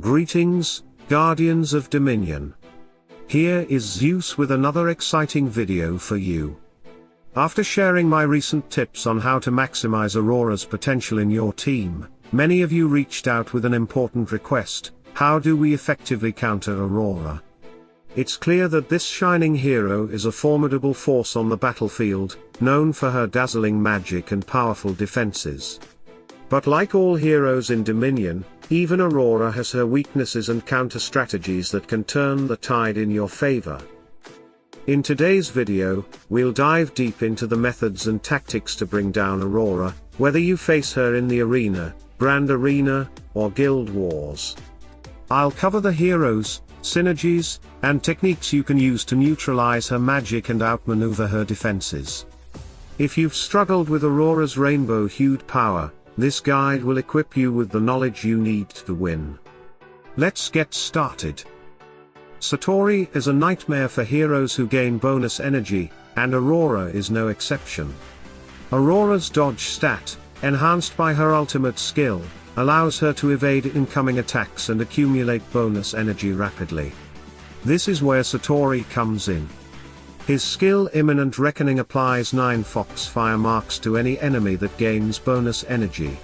Greetings, Guardians of Dominion. Here is Zeus with another exciting video for you. After sharing my recent tips on how to maximize Aurora's potential in your team, many of you reached out with an important request: how do we effectively counter Aurora? It's clear that this shining hero is a formidable force on the battlefield, known for her dazzling magic and powerful defenses. But like all heroes in Dominion, even Aurora has her weaknesses and counter-strategies that can turn the tide in your favor. In today's video, we'll dive deep into the methods and tactics to bring down Aurora, whether you face her in the arena, Grand Arena, or Guild Wars. I'll cover the heroes, synergies, and techniques you can use to neutralize her magic and outmaneuver her defenses. If you've struggled with Aurora's rainbow-hued power, this guide will equip you with the knowledge you need to win. Let's get started. Satori is a nightmare for heroes who gain bonus energy, and Aurora is no exception. Aurora's dodge stat, enhanced by her ultimate skill, allows her to evade incoming attacks and accumulate bonus energy rapidly. This is where Satori comes in. His skill Imminent Reckoning applies 9 Foxfire marks to any enemy that gains bonus energy.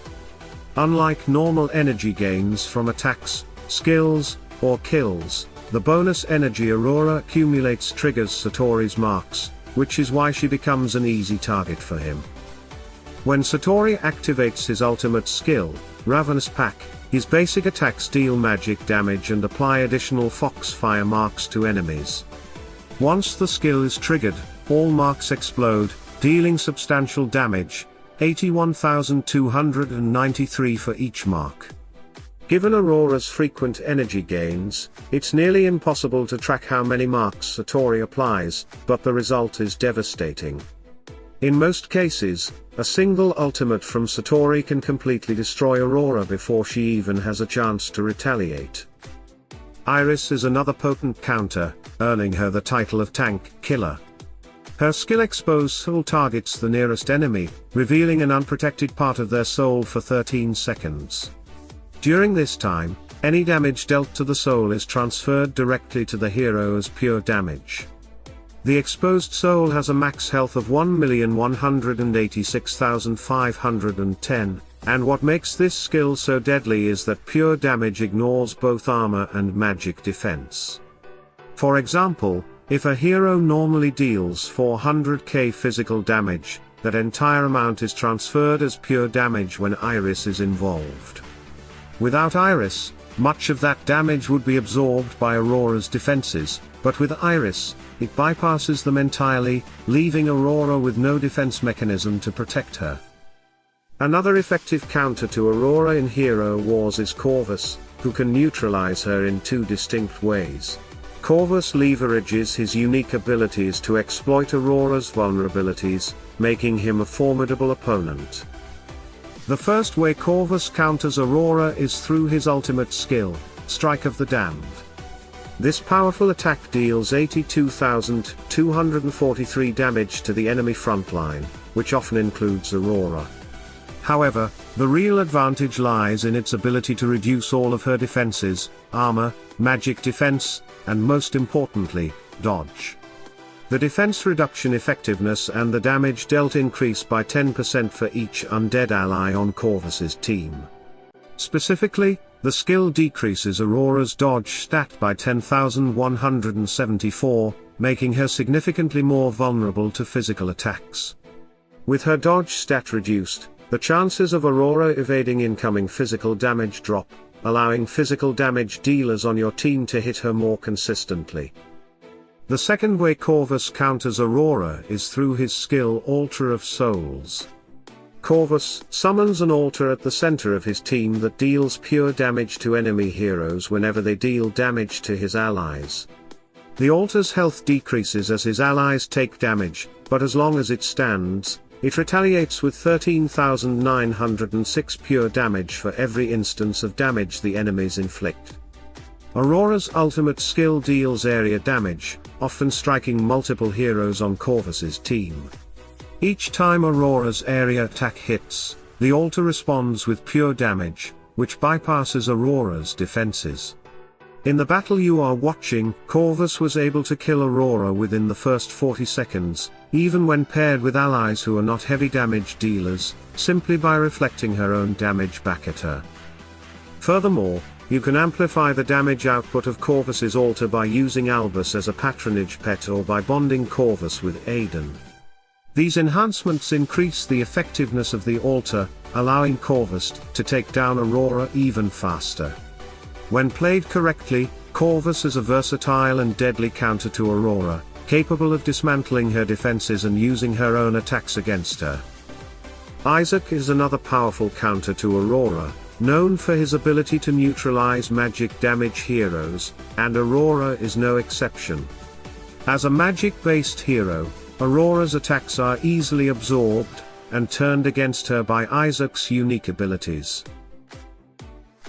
Unlike normal energy gains from attacks, skills, or kills, the bonus energy Aurora accumulates triggers Satori's marks, which is why she becomes an easy target for him. When Satori activates his ultimate skill, Ravenous Pack, his basic attacks deal magic damage and apply additional Foxfire marks to enemies. Once the skill is triggered, all marks explode, dealing substantial damage, 81,293 for each mark. Given Aurora's frequent energy gains, it's nearly impossible to track how many marks Satori applies, but the result is devastating. In most cases, a single ultimate from Satori can completely destroy Aurora before she even has a chance to retaliate. Iris is another potent counter, earning her the title of Tank Killer. Her skill Expose Soul targets the nearest enemy, revealing an unprotected part of their soul for 13 seconds. During this time, any damage dealt to the soul is transferred directly to the hero as pure damage. The exposed soul has a max health of 1,186,510, and what makes this skill so deadly is that pure damage ignores both armor and magic defense. For example, if a hero normally deals 400k physical damage, that entire amount is transferred as pure damage when Iris is involved. Without Iris, much of that damage would be absorbed by Aurora's defenses, but with Iris, it bypasses them entirely, leaving Aurora with no defense mechanism to protect her. Another effective counter to Aurora in Hero Wars is Corvus, who can neutralize her in 2 distinct ways. Corvus leverages his unique abilities to exploit Aurora's vulnerabilities, making him a formidable opponent. The first way Corvus counters Aurora is through his ultimate skill, Strike of the Damned. This powerful attack deals 82,243 damage to the enemy frontline, which often includes Aurora. However, the real advantage lies in its ability to reduce all of her defenses, armor, magic defense, and most importantly, dodge. The defense reduction effectiveness and the damage dealt increase by 10% for each undead ally on Corvus's team. Specifically, the skill decreases Aurora's dodge stat by 10,174, making her significantly more vulnerable to physical attacks. With her dodge stat reduced, the chances of Aurora evading incoming physical damage drop, allowing physical damage dealers on your team to hit her more consistently. The second way Corvus counters Aurora is through his skill Altar of Souls. Corvus summons an altar at the center of his team that deals pure damage to enemy heroes whenever they deal damage to his allies. The altar's health decreases as his allies take damage, but as long as it stands, it retaliates with 13,906 pure damage for every instance of damage the enemies inflict. Aurora's ultimate skill deals area damage, often striking multiple heroes on Corvus's team. Each time Aurora's area attack hits, the altar responds with pure damage, which bypasses Aurora's defenses. In the battle you are watching, Corvus was able to kill Aurora within the first 40 seconds, even when paired with allies who are not heavy damage dealers, simply by reflecting her own damage back at her. Furthermore, you can amplify the damage output of Corvus's altar by using Olympus as a patronage pet or by bonding Corvus with Aiden. These enhancements increase the effectiveness of the altar, allowing Corvus to take down Aurora even faster. When played correctly, Corvus is a versatile and deadly counter to Aurora, capable of dismantling her defenses and using her own attacks against her. Isaac is another powerful counter to Aurora, known for his ability to neutralize magic damage heroes, and Aurora is no exception. As a magic-based hero, Aurora's attacks are easily absorbed and turned against her by Isaac's unique abilities.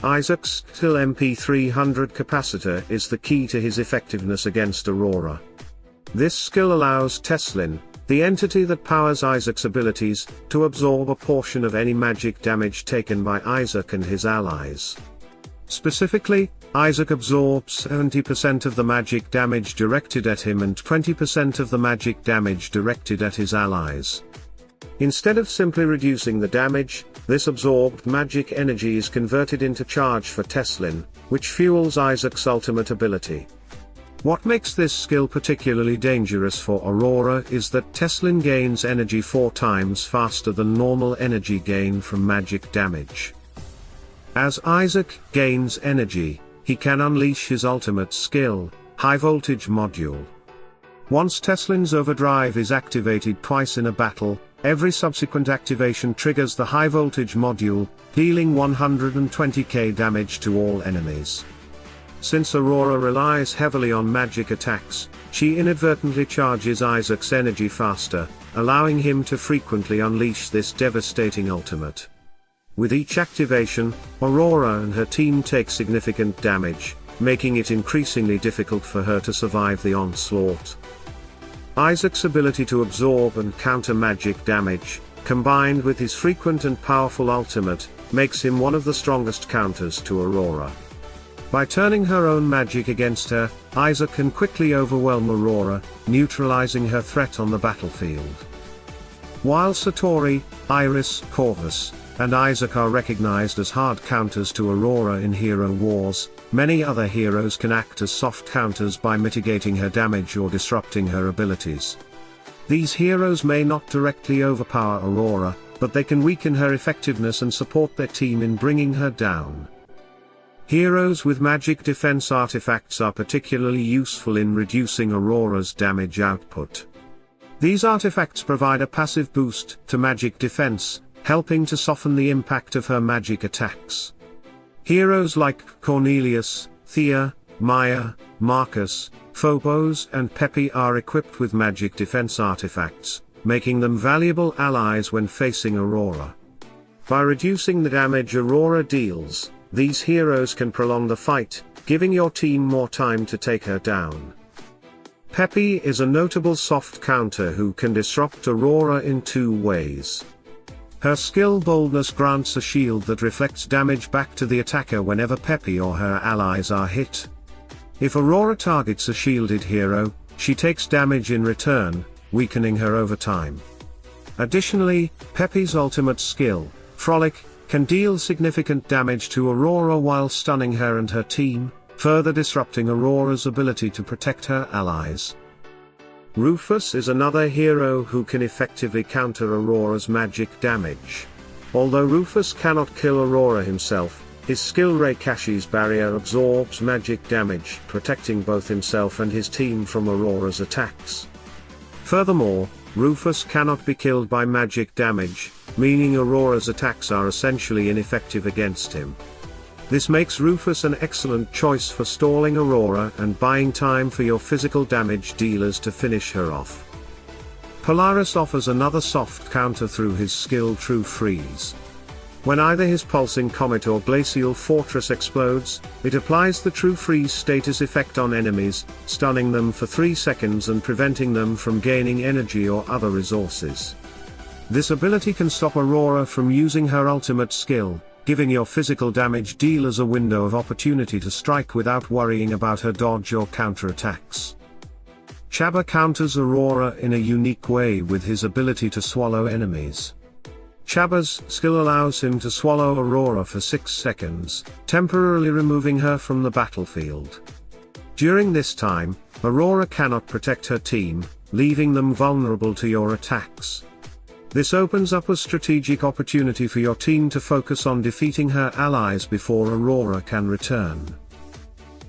Isaac's Till MP300 capacitor is the key to his effectiveness against Aurora. This skill allows Teslin, the entity that powers Isaac's abilities, to absorb a portion of any magic damage taken by Isaac and his allies. Specifically, Isaac absorbs 70% of the magic damage directed at him and 20% of the magic damage directed at his allies. Instead of simply reducing the damage, this absorbed magic energy is converted into charge for Teslin, which fuels Isaac's ultimate ability. What makes this skill particularly dangerous for Aurora is that Teslin gains energy 4 times faster than normal energy gain from magic damage. As Isaac gains energy, he can unleash his ultimate skill, High Voltage Module. Once Teslin's overdrive is activated twice in a battle, every subsequent activation triggers the High Voltage Module, dealing 120k damage to all enemies. Since Aurora relies heavily on magic attacks, she inadvertently charges Isaac's energy faster, allowing him to frequently unleash this devastating ultimate. With each activation, Aurora and her team take significant damage, making it increasingly difficult for her to survive the onslaught. Isaac's ability to absorb and counter magic damage, combined with his frequent and powerful ultimate, makes him one of the strongest counters to Aurora. By turning her own magic against her, Isaac can quickly overwhelm Aurora, neutralizing her threat on the battlefield. While Satori, Iris, Corvus, and Isaac are recognized as hard counters to Aurora in Hero Wars, many other heroes can act as soft counters by mitigating her damage or disrupting her abilities. These heroes may not directly overpower Aurora, but they can weaken her effectiveness and support their team in bringing her down. Heroes with magic defense artifacts are particularly useful in reducing Aurora's damage output. These artifacts provide a passive boost to magic defense, helping to soften the impact of her magic attacks. Heroes like Cornelius, Thea, Maya, Marcus, Phobos and Peppy are equipped with magic defense artifacts, making them valuable allies when facing Aurora. By reducing the damage Aurora deals, these heroes can prolong the fight, giving your team more time to take her down. Peppy is a notable soft counter who can disrupt Aurora in 2 ways. Her skill Boldness grants a shield that reflects damage back to the attacker whenever Peppy or her allies are hit. If Aurora targets a shielded hero, she takes damage in return, weakening her over time. Additionally, Peppy's ultimate skill, Frolic, can deal significant damage to Aurora while stunning her and her team, further disrupting Aurora's ability to protect her allies. Rufus is another hero who can effectively counter Aurora's magic damage. Although Rufus cannot kill Aurora himself, his skill Reikashi's barrier absorbs magic damage, protecting both himself and his team from Aurora's attacks. Furthermore, Rufus cannot be killed by magic damage, meaning Aurora's attacks are essentially ineffective against him. This makes Rufus an excellent choice for stalling Aurora and buying time for your physical damage dealers to finish her off. Polaris offers another soft counter through his skill True Freeze. When either his pulsing comet or glacial fortress explodes, it applies the True Freeze status effect on enemies, stunning them for 3 seconds and preventing them from gaining energy or other resources. This ability can stop Aurora from using her ultimate skill, giving your physical damage dealers a window of opportunity to strike without worrying about her dodge or counterattacks. Chabba counters Aurora in a unique way with his ability to swallow enemies. Chabba's skill allows him to swallow Aurora for 6 seconds, temporarily removing her from the battlefield. During this time, Aurora cannot protect her team, leaving them vulnerable to your attacks. This opens up a strategic opportunity for your team to focus on defeating her allies before Aurora can return.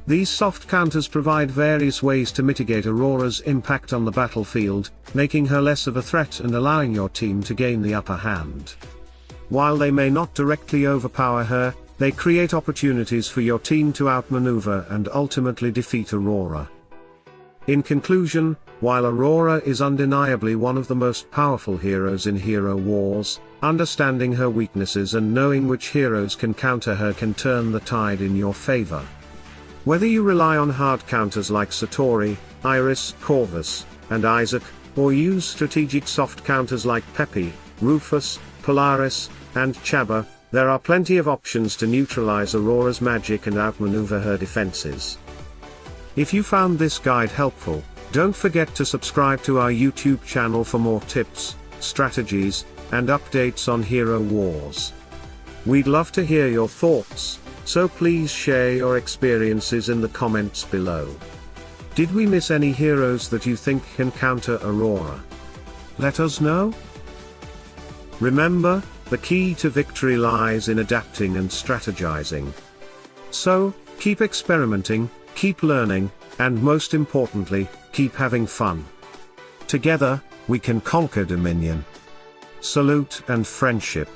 These soft counters provide various ways to mitigate Aurora's impact on the battlefield, making her less of a threat and allowing your team to gain the upper hand. While they may not directly overpower her, they create opportunities for your team to outmaneuver and ultimately defeat Aurora. In conclusion, while Aurora is undeniably one of the most powerful heroes in Hero Wars, understanding her weaknesses and knowing which heroes can counter her can turn the tide in your favor. Whether you rely on hard counters like Satori, Iris, Corvus, and Isaac, or use strategic soft counters like Peppy, Rufus, Polaris, and Chabba, there are plenty of options to neutralize Aurora's magic and outmaneuver her defenses. If you found this guide helpful, don't forget to subscribe to our YouTube channel for more tips, strategies, and updates on Hero Wars. We'd love to hear your thoughts, so please share your experiences in the comments below. Did we miss any heroes that you think can counter Aurora? Let us know. Remember, the key to victory lies in adapting and strategizing. So, keep experimenting, keep learning, and most importantly, keep having fun. Together, we can conquer Dominion. Salute and friendship.